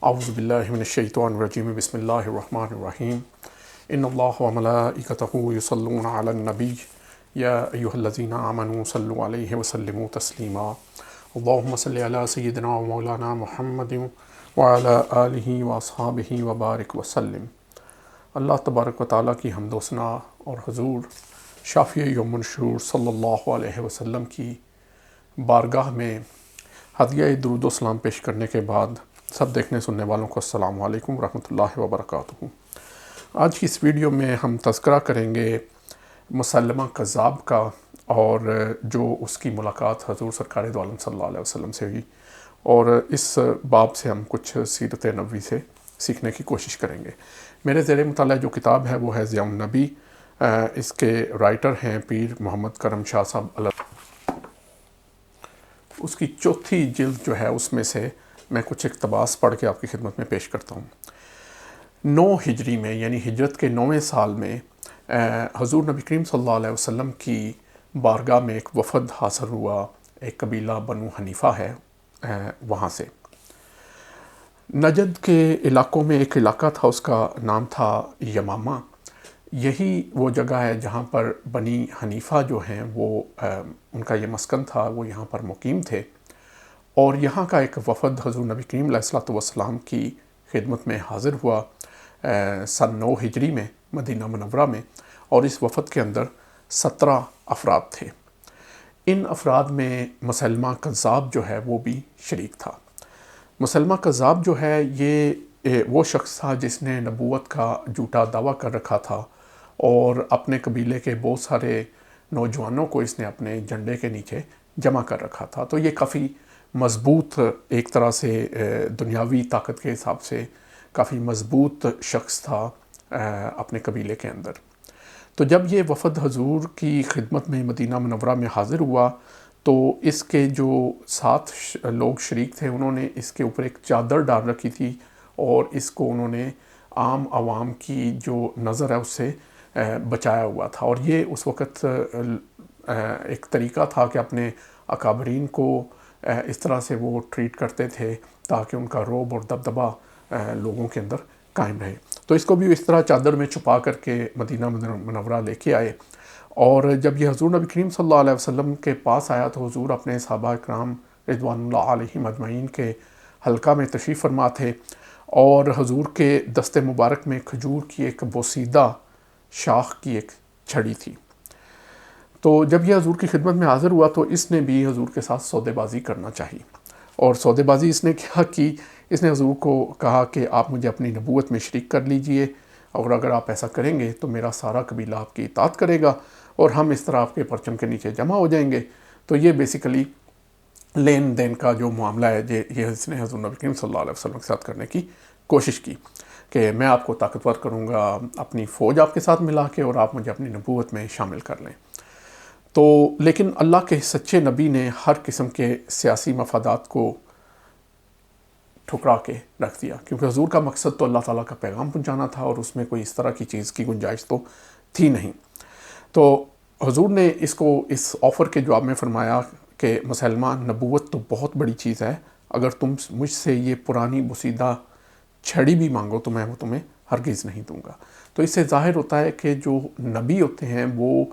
اعوذ باللہ من الشیطان الرجیم بسم اللہ الرحمن الرحیم ان اللہ وملائکتہ یصلون علی النبی یا ایہا الذین آمنوا صلوا علیہ وسلموا تسلیما اللہم صلی علی سیدنا و مولانا محمد وعلی آلہ واصحابہ وبارک وسلم۔ اللہ تبارک و تعالیٰ کی حمد و ثنا اور حضور شافع یوم الشرور صلی اللہ علیہ وسلم کی بارگاہ میں ہدیہ درود و سلام پیش کرنے کے بعد سب دیکھنے سننے والوں کو السلام علیکم ورحمۃ اللہ وبرکاتہ۔ آج کی اس ویڈیو میں ہم تذکرہ کریں گے مسلمہ کذاب کا، اور جو اس کی ملاقات حضور سرکار دو عالم صلی اللہ علیہ وسلم سے ہوئی، اور اس باب سے ہم کچھ سیرت نبوی سے سیکھنے کی کوشش کریں گے۔ میرے زیر مطالعہ جو کتاب ہے وہ ہے ضیاء النبی، اس کے رائٹر ہیں پیر محمد کرم شاہ صاحب۔ اس کی چوتھی جلد جو ہے اس میں سے میں کچھ اقتباس پڑھ کے آپ کی خدمت میں پیش کرتا ہوں۔ 9 ہجری میں یعنی ہجرت کے 9ویں سال میں حضور نبی کریم صلی اللہ علیہ وسلم کی بارگاہ میں ایک وفد حاصل ہوا، ایک قبیلہ بنو حنیفہ ہے وہاں سے۔ نجد کے علاقوں میں ایک علاقہ تھا، اس کا نام تھا یمامہ۔ یہی وہ جگہ ہے جہاں پر بنی حنیفہ جو ہیں وہ ان کا یہ مسکن تھا، وہ یہاں پر مقیم تھے، اور یہاں کا ایک وفد حضور نبی کریم علیہ الصلوۃ والسلام کی خدمت میں حاضر ہوا سن 9 ہجری میں مدینہ منورہ میں، اور اس وفد کے اندر 17 افراد تھے۔ ان افراد میں مسلمہ کذاب جو ہے وہ بھی شریک تھا۔ مسلمہ کذاب جو ہے یہ وہ شخص تھا جس نے نبوت کا جھوٹا دعویٰ کر رکھا تھا، اور اپنے قبیلے کے بہت سارے نوجوانوں کو اس نے اپنے جھنڈے کے نیچے جمع کر رکھا تھا۔ تو یہ کافی مضبوط، ایک طرح سے دنیاوی طاقت کے حساب سے کافی مضبوط شخص تھا اپنے قبیلے کے اندر۔ تو جب یہ وفد حضور کی خدمت میں مدینہ منورہ میں حاضر ہوا تو اس کے جو 7 لوگ شریک تھے انہوں نے اس کے اوپر ایک چادر ڈال رکھی تھی، اور اس کو انہوں نے عام عوام کی جو نظر ہے اس سے بچایا ہوا تھا۔ اور یہ اس وقت ایک طریقہ تھا کہ اپنے اکابرین کو اس طرح سے وہ ٹریٹ کرتے تھے تاکہ ان کا رعب اور دبدبہ لوگوں کے اندر قائم رہے۔ تو اس کو بھی اس طرح چادر میں چھپا کر کے مدینہ منورہ لے کے آئے، اور جب یہ حضور نبی کریم صلی اللہ علیہ وسلم کے پاس آیا تو حضور اپنے صحابہ کرام رضوان اللہ علیہم اجمعین کے حلقہ میں تشریف فرما تھے، اور حضور کے دست مبارک میں کھجور کی ایک بوسیدہ شاخ کی ایک چھڑی تھی۔ تو جب یہ حضور کی خدمت میں حاضر ہوا تو اس نے بھی حضور کے ساتھ سودے بازی کرنا چاہی، اور سودے بازی اس نے کیا کی، اس نے حضور کو کہا کہ آپ مجھے اپنی نبوت میں شریک کر لیجئے، اور اگر آپ ایسا کریں گے تو میرا سارا قبیلہ آپ کی اطاعت کرے گا، اور ہم اس طرح آپ کے پرچم کے نیچے جمع ہو جائیں گے۔ تو یہ بیسیکلی لین دین کا جو معاملہ ہے یہ اس نے حضور نبی کریم صلی اللہ علیہ وسلم کے ساتھ کرنے کی کوشش کی کہ میں آپ کو طاقتور کروں گا، اپنی فوج آپ کے ساتھ ملا کے، اور آپ مجھے اپنی نبوت میں شامل کر لیں۔ تو لیکن اللہ کے سچے نبی نے ہر قسم کے سیاسی مفادات کو ٹھکرا کے رکھ دیا، کیونکہ حضور کا مقصد تو اللہ تعالیٰ کا پیغام پہنچانا تھا، اور اس میں کوئی اس طرح کی چیز کی گنجائش تو تھی نہیں۔ تو حضور نے اس کو اس آفر کے جواب میں فرمایا کہ مسلمہ، نبوت تو بہت بڑی چیز ہے، اگر تم مجھ سے یہ پرانی بوسیدہ چھڑی بھی مانگو تو میں وہ تمہیں ہرگز نہیں دوں گا۔ تو اس سے ظاہر ہوتا ہے کہ جو نبی ہوتے ہیں وہ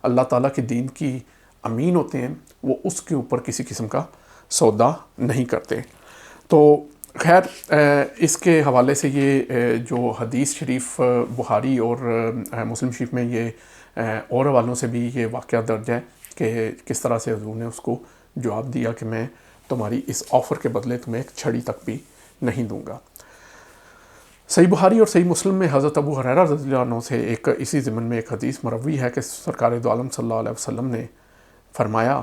اللہ تعالیٰ کے دین کی امین ہوتے ہیں، وہ اس کے اوپر کسی قسم کا سودا نہیں کرتے۔ تو خیر، اس کے حوالے سے یہ جو حدیث شریف بخاری اور مسلم شریف میں یہ اور حوالوں سے بھی یہ واقعہ درج ہے کہ کس طرح سے حضور نے اس کو جواب دیا کہ میں تمہاری اس آفر کے بدلے تمہیں ایک چھڑی تک بھی نہیں دوں گا۔ صحیح بخاری اور صحیح مسلم میں حضرت ابو ہریرہ رضی اللہ عنہ سے ایک اسی ضمن میں ایک حدیث مروی ہے کہ سرکار دو عالم صلی اللہ علیہ وسلم نے فرمایا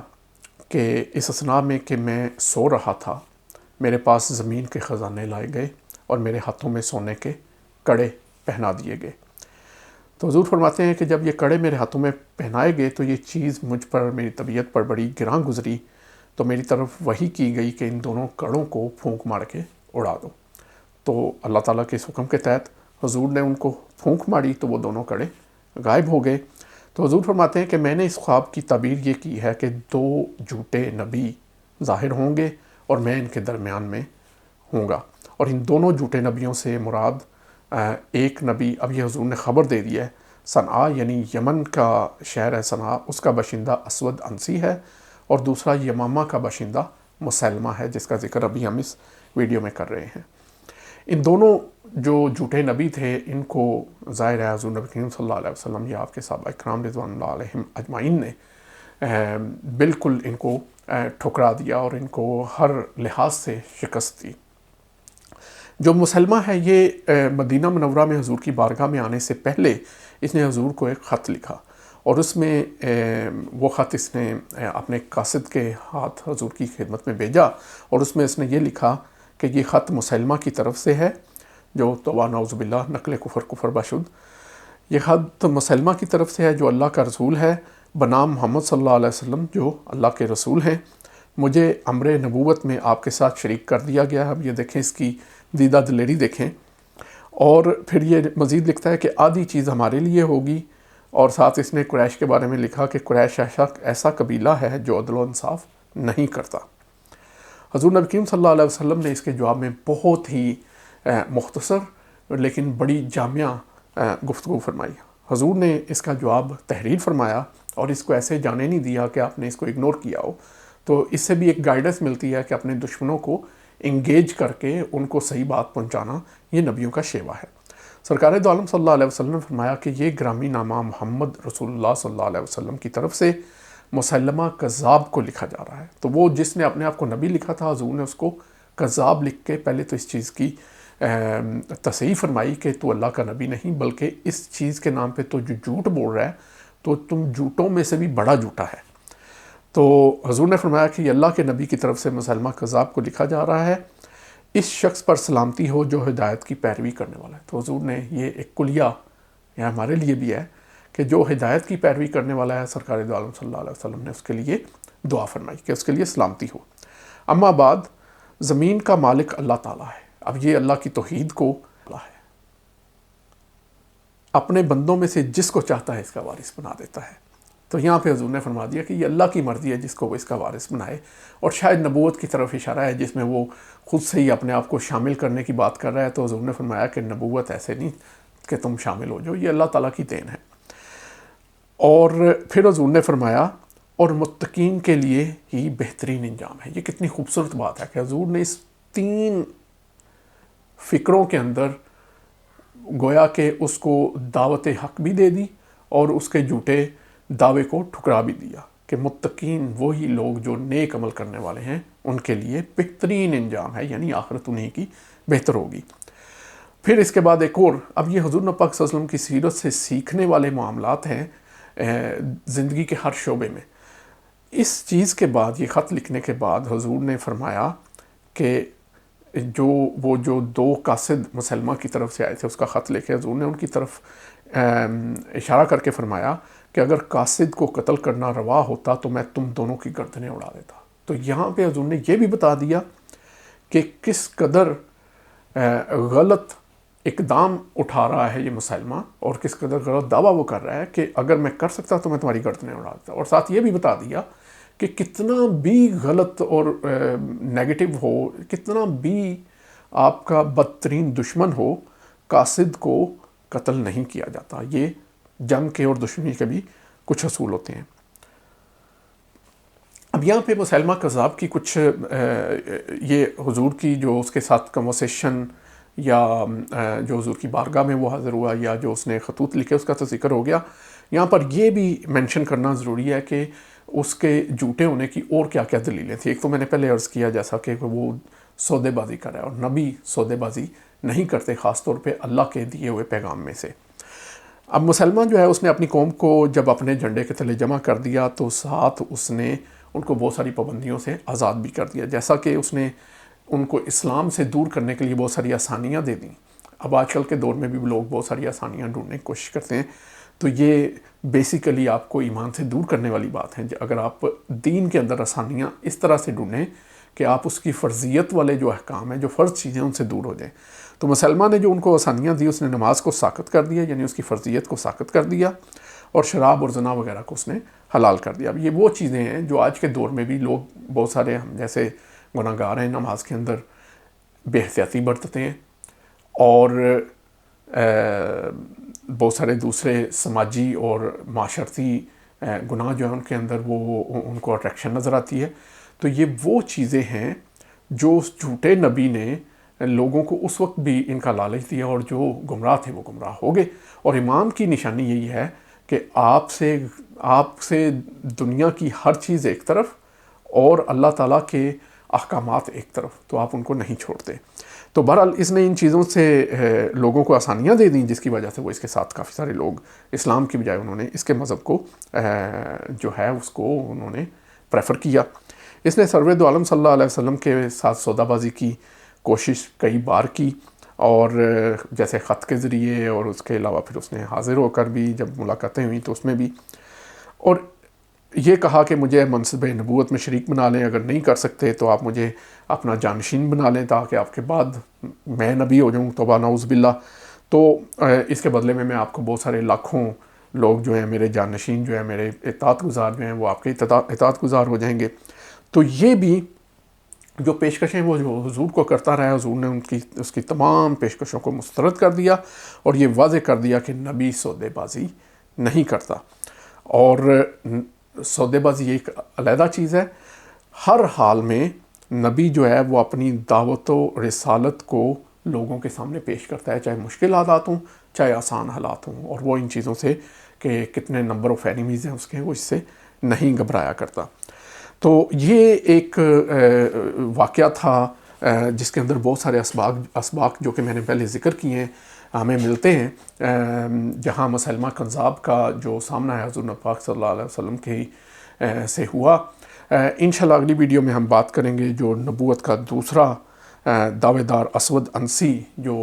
کہ اس اثناء میں کہ میں سو رہا تھا، میرے پاس زمین کے خزانے لائے گئے اور میرے ہاتھوں میں سونے کے کڑے پہنا دیے گئے۔ تو حضور فرماتے ہیں کہ جب یہ کڑے میرے ہاتھوں میں پہنائے گئے تو یہ چیز مجھ پر، میری طبیعت پر بڑی گراں گزری، تو میری طرف وحی کی گئی کہ ان دونوں کڑوں کو پھونک مار کے اڑا دو۔ تو اللہ تعالیٰ کے اس حکم کے تحت حضور نے ان کو پھونک ماری تو وہ دونوں کڑے غائب ہو گئے۔ تو حضور فرماتے ہیں کہ میں نے اس خواب کی تعبیر یہ کی ہے کہ 2 جھوٹے نبی ظاہر ہوں گے اور میں ان کے درمیان میں ہوں گا، اور ان دونوں جھوٹے نبیوں سے مراد ایک نبی اب یہ حضور نے خبر دے دی ہے، صنعاء یعنی یمن کا شہر ہے صنعاء، اس کا باشندہ اسود انسی ہے، اور دوسرا یمامہ کا باشندہ مسلمہ ہے، جس کا ذکر ابھی ہم اس ویڈیو میں کر رہے ہیں۔ ان دونوں جو جھوٹے نبی تھے ان کو ظاہر ہے حضور نبی کریم صلی اللہ علیہ وسلم یا آپ کے صحابہ اکرام رضوان اللہ علیہم اجمعین نے بالکل ان کو ٹھکرا دیا اور ان کو ہر لحاظ سے شکست دی۔ جو مسلمہ ہے یہ مدینہ منورہ میں حضور کی بارگاہ میں آنے سے پہلے اس نے حضور کو ایک خط لکھا، اور اس میں وہ خط اس نے اپنے قاصد کے ہاتھ حضور کی خدمت میں بھیجا، اور اس میں اس نے یہ لکھا کہ یہ خط مسلمہ کی طرف سے ہے، جو توبہ نعوذ باللہ نقل کفر باشد، یہ خط مسلمہ کی طرف سے ہے جو اللہ کا رسول ہے بنام محمد صلی اللہ علیہ وسلم جو اللہ کے رسول ہیں، مجھے امر نبوت میں آپ کے ساتھ شریک کر دیا گیا ہے۔ اب یہ دیکھیں، اس کی دیدہ دلیری دیکھیں، اور پھر یہ مزید لکھتا ہے کہ آدھی چیز ہمارے لیے ہوگی، اور ساتھ اس نے قریش کے بارے میں لکھا کہ قریش ایسا قبیلہ ہے جو عدل و انصاف نہیں کرتا۔ حضور نبی کریم صلی اللہ علیہ وسلم نے اس کے جواب میں بہت ہی مختصر لیکن بڑی جامع گفتگو فرمائی۔ حضور نے اس کا جواب تحریر فرمایا اور اس کو ایسے جانے نہیں دیا کہ آپ نے اس کو اگنور کیا ہو۔ تو اس سے بھی ایک گائیڈنس ملتی ہے کہ اپنے دشمنوں کو انگیج کر کے ان کو صحیح بات پہنچانا یہ نبیوں کا شیوا ہے۔ سرکار دو عالم صلی اللہ علیہ وسلم نے فرمایا کہ یہ گرامی نامہ محمد رسول اللہ صلی اللہ علیہ وسلم کی طرف سے مسلمہ کذاب کو لکھا جا رہا ہے۔ تو وہ جس نے اپنے آپ کو نبی لکھا تھا، حضور نے اس کو کذاب لکھ کے پہلے تو اس چیز کی تصحیح فرمائی کہ تو اللہ کا نبی نہیں، بلکہ اس چیز کے نام پہ تو جو جھوٹ بول رہا ہے تو تم جھوٹوں میں سے بھی بڑا جھوٹا ہے۔ تو حضور نے فرمایا کہ یہ اللہ کے نبی کی طرف سے مسلمہ کذاب کو لکھا جا رہا ہے، اس شخص پر سلامتی ہو جو ہدایت کی پیروی کرنے والا ہے۔ تو حضور نے یہ ایک کلیہ یہ ہمارے لیے بھی ہے کہ جو ہدایت کی پیروی کرنے والا ہے، سرکار دو عالم صلی اللہ علیہ وسلم نے اس کے لیے دعا فرمائی کہ اس کے لیے سلامتی ہو۔ اما بعد، زمین کا مالک اللہ تعالیٰ ہے۔ اب یہ اللہ کی توحید کو ہے، اپنے بندوں میں سے جس کو چاہتا ہے اس کا وارث بنا دیتا ہے۔ تو یہاں پہ حضور نے فرما دیا کہ یہ اللہ کی مرضی ہے جس کو وہ اس کا وارث بنائے، اور شاید نبوت کی طرف اشارہ ہے جس میں وہ خود سے ہی اپنے آپ کو شامل کرنے کی بات کر رہا ہے۔ تو حضور نے فرمایا کہ نبوت ایسے نہیں کہ تم شامل ہو جاؤ، یہ اللہ تعالیٰ کی دین ہے۔ اور پھر حضور نے فرمایا اور متقین کے لیے ہی بہترین انجام ہے۔ یہ کتنی خوبصورت بات ہے کہ حضور نے اس 3 فکروں کے اندر گویا کہ اس کو دعوت حق بھی دے دی اور اس کے جھوٹے دعوے کو ٹھکرا بھی دیا کہ متقین وہی لوگ جو نیک عمل کرنے والے ہیں، ان کے لیے بہترین انجام ہے، یعنی آخرت انہیں کی بہتر ہوگی۔ پھر اس کے بعد ایک اور، اب یہ حضور نبی پاک صلی اللہ علیہ وسلم کی سیرت سے سیکھنے والے معاملات ہیں زندگی کے ہر شعبے میں۔ اس چیز کے بعد، یہ خط لکھنے کے بعد حضور نے فرمایا کہ وہ جو 2 قاصد مسلمہ کی طرف سے آئے تھے، اس کا خط لے کے حضور نے ان کی طرف اشارہ کر کے فرمایا کہ اگر قاصد کو قتل کرنا روا ہوتا تو میں تم دونوں کی گردنیں اڑا دیتا۔ تو یہاں پہ حضور نے یہ بھی بتا دیا کہ کس قدر غلط اقدام اٹھا رہا ہے یہ مسلمہ، اور کس قدر غلط دعویٰ وہ کر رہا ہے کہ اگر میں کر سکتا تو میں تمہاری گردنیں اڑا دیتا۔ اور ساتھ یہ بھی بتا دیا کہ کتنا بھی غلط اور نیگیٹو ہو، کتنا بھی آپ کا بدترین دشمن ہو، قاصد کو قتل نہیں کیا جاتا۔ یہ جنگ کے اور دشمنی کے بھی کچھ اصول ہوتے ہیں۔ اب یہاں پہ مسلمہ کذاب کی کچھ یہ حضور کی جو اس کے ساتھ کنورسیشن یا جو حضور کی بارگاہ میں وہ حاضر ہوا یا جو اس نے خطوط لکھے اس کا تو ذکر ہو گیا۔ یہاں پر یہ بھی مینشن کرنا ضروری ہے کہ اس کے جھوٹے ہونے کی اور کیا کیا دلیلیں تھیں۔ ایک تو میں نے پہلے عرض کیا جیسا کہ وہ سودے بازی کر رہا ہے، اور نبی سودے بازی نہیں کرتے، خاص طور پہ اللہ کے دیے ہوئے پیغام میں سے۔ اب مسلمہ جو ہے اس نے اپنی قوم کو جب اپنے جھنڈے کے تلے جمع کر دیا تو ساتھ اس نے ان کو بہت ساری پابندیوں سے آزاد بھی کر دیا، جیسا کہ اس نے ان کو اسلام سے دور کرنے کے لیے بہت ساری آسانیاں دے دیں۔ اب آج کل کے دور میں بھی لوگ بہت ساری آسانیاں ڈھونڈنے کی کوشش کرتے ہیں، تو یہ بیسیکلی آپ کو ایمان سے دور کرنے والی بات ہے۔ اگر آپ دین کے اندر آسانیاں اس طرح سے ڈھونڈیں کہ آپ اس کی فرضیت والے جو احکام ہیں، جو فرض چیزیں ان سے دور ہو جائیں، تو مسلمہ نے جو ان کو آسانیاں دی، اس نے نماز کو ساقط کر دیا، یعنی اس کی فرضیت کو ساقط کر دیا، اور شراب اور زنا وغیرہ کو اس نے حلال کر دیا۔ اب یہ وہ چیزیں ہیں جو آج کے دور میں بھی لوگ بہت سارے ہم جیسے گناہگار ہیں، نماز کے اندر بے احتیاطی برتتے ہیں اور بہت سارے دوسرے سماجی اور معاشرتی گناہ جو ہیں ان کے اندر وہ ان کو اٹریکشن نظر آتی ہے. تو یہ وہ چیزیں ہیں جو اس جھوٹے نبی نے لوگوں کو اس وقت بھی ان کا لالچ دیا، اور جو گمراہ تھے وہ گمراہ ہو گئے. اور امام کی نشانی یہی ہے کہ آپ سے دنیا کی ہر چیز ایک طرف اور اللہ تعالیٰ کے احکامات ایک طرف، تو آپ ان کو نہیں چھوڑتے. تو بہرحال اس نے ان چیزوں سے لوگوں کو آسانیاں دے دیں، جس کی وجہ سے وہ اس کے ساتھ کافی سارے لوگ اسلام کی بجائے انہوں نے اس کے مذہب کو جو ہے اس کو انہوں نے پریفر کیا. اس نے سرور دو عالم صلی اللہ علیہ وسلم کے ساتھ سودا بازی کی کوشش کئی بار کی، اور جیسے خط کے ذریعے، اور اس کے علاوہ پھر اس نے حاضر ہو کر بھی جب ملاقاتیں ہوئیں تو اس میں بھی، اور یہ کہا کہ مجھے منصب نبوت میں شریک بنا لیں، اگر نہیں کر سکتے تو آپ مجھے اپنا جانشین بنا لیں تاکہ آپ کے بعد میں نبی ہو جاؤں، توبہ نعوذ باللہ. تو اس کے بدلے میں آپ کو بہت سارے لاکھوں لوگ جو ہیں میرے جانشین جو ہیں، میرے اطاعت گزار جو ہیں، وہ آپ کے اطاعت گزار ہو جائیں گے. تو یہ بھی جو پیشکشیں وہ جو حضور کو کرتا رہا، حضور نے اس کی تمام پیشکشوں کو مسترد کر دیا اور یہ واضح کر دیا کہ نبی سودے بازی نہیں کرتا. اور سودے بازی ایک علیحدہ چیز ہے. ہر حال میں نبی جو ہے وہ اپنی دعوت و رسالت کو لوگوں کے سامنے پیش کرتا ہے، چاہے مشکل حالات ہوں چاہے آسان حالات ہوں، اور وہ ان چیزوں سے کہ کتنے نمبر آف اینیمیز ہیں اس کے، وہ اس سے نہیں گھبرایا کرتا. تو یہ ایک واقعہ تھا جس کے اندر بہت سارے اسباق جو کہ میں نے پہلے ذکر کیے ہیں ہمیں ملتے ہیں، جہاں مسلمہ کذاب کا جو سامنا ہے حضور پاک صلی اللہ علیہ وسلم کے سے ہوا. انشاءاللہ اگلی ویڈیو میں ہم بات کریں گے جو نبوت کا دوسرا دعوے دار اسود انسی جو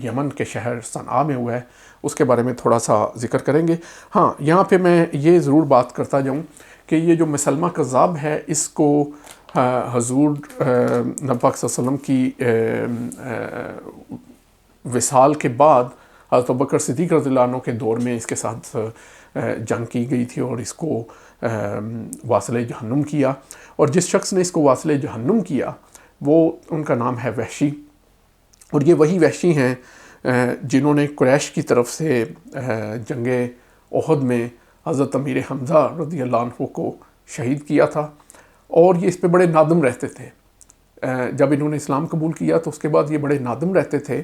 یمن کے شہر صنعاء میں ہوا ہے، اس کے بارے میں تھوڑا سا ذکر کریں گے. ہاں، یہاں پہ میں یہ ضرور بات کرتا جاؤں کہ یہ جو مسلمہ کذاب ہے، اس کو حضور نبی پاک صلی اللہ علیہ وسلم کی وصال کے بعد حضرت ابوبکر صدیق رضی اللہ عنہ کے دور میں اس کے ساتھ جنگ کی گئی تھی اور اس کو واصل جہنم کیا. اور جس شخص نے اس کو واصل جہنم کیا وہ ان کا نام ہے وحشی، اور یہ وہی وحشی ہیں جنہوں نے قریش کی طرف سے جنگ احد میں حضرت امیر حمزہ رضی اللہ عنہ کو شہید کیا تھا. اور یہ اس پہ بڑے نادم رہتے تھے. جب انہوں نے اسلام قبول کیا تو اس کے بعد یہ بڑے نادم رہتے تھے.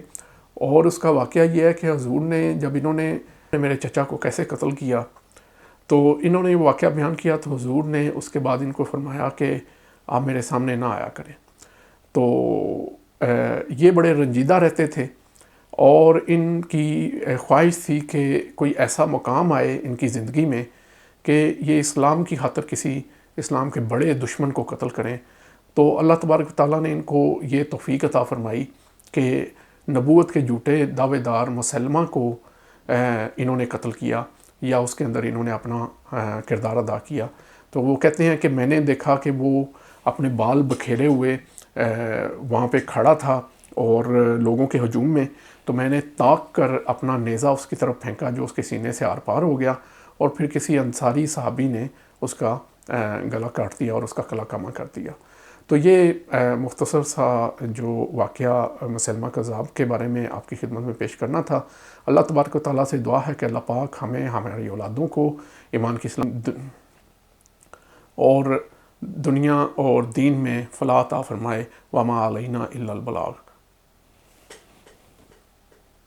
اور اس کا واقعہ یہ ہے کہ حضور نے جب انہوں نے میرے چچا کو کیسے قتل کیا تو انہوں نے یہ واقعہ بیان کیا، تو حضور نے اس کے بعد ان کو فرمایا کہ آپ میرے سامنے نہ آیا کریں. تو یہ بڑے رنجیدہ رہتے تھے، اور ان کی خواہش تھی کہ کوئی ایسا مقام آئے ان کی زندگی میں کہ یہ اسلام کی خاطر کسی اسلام کے بڑے دشمن کو قتل کریں. تو اللہ تبارک و تعالیٰ نے ان کو یہ توفیق عطا فرمائی کہ نبوت کے جھوٹے دعوے دار مسلمہ کو انہوں نے قتل کیا، یا اس کے اندر انہوں نے اپنا کردار ادا کیا. تو وہ کہتے ہیں کہ میں نے دیکھا کہ وہ اپنے بال بکھیرے ہوئے وہاں پہ کھڑا تھا اور لوگوں کے ہجوم میں، تو میں نے تاک کر اپنا نیزہ اس کی طرف پھینکا جو اس کے سینے سے آر پار ہو گیا، اور پھر کسی انصاری صحابی نے اس کا گلا کاٹ دیا اور اس کا کلا کما کر دیا. تو یہ مختصر سا جو واقعہ مسلمہ کذاب کے بارے میں آپ کی خدمت میں پیش کرنا تھا. اللہ تبارک و تعالیٰ سے دعا ہے کہ اللہ پاک ہمیں ہماری اولادوں کو ایمان کی اسلام اور دنیا اور دین میں فلاح عطا فرمائے. وما علینا الا البلاغ.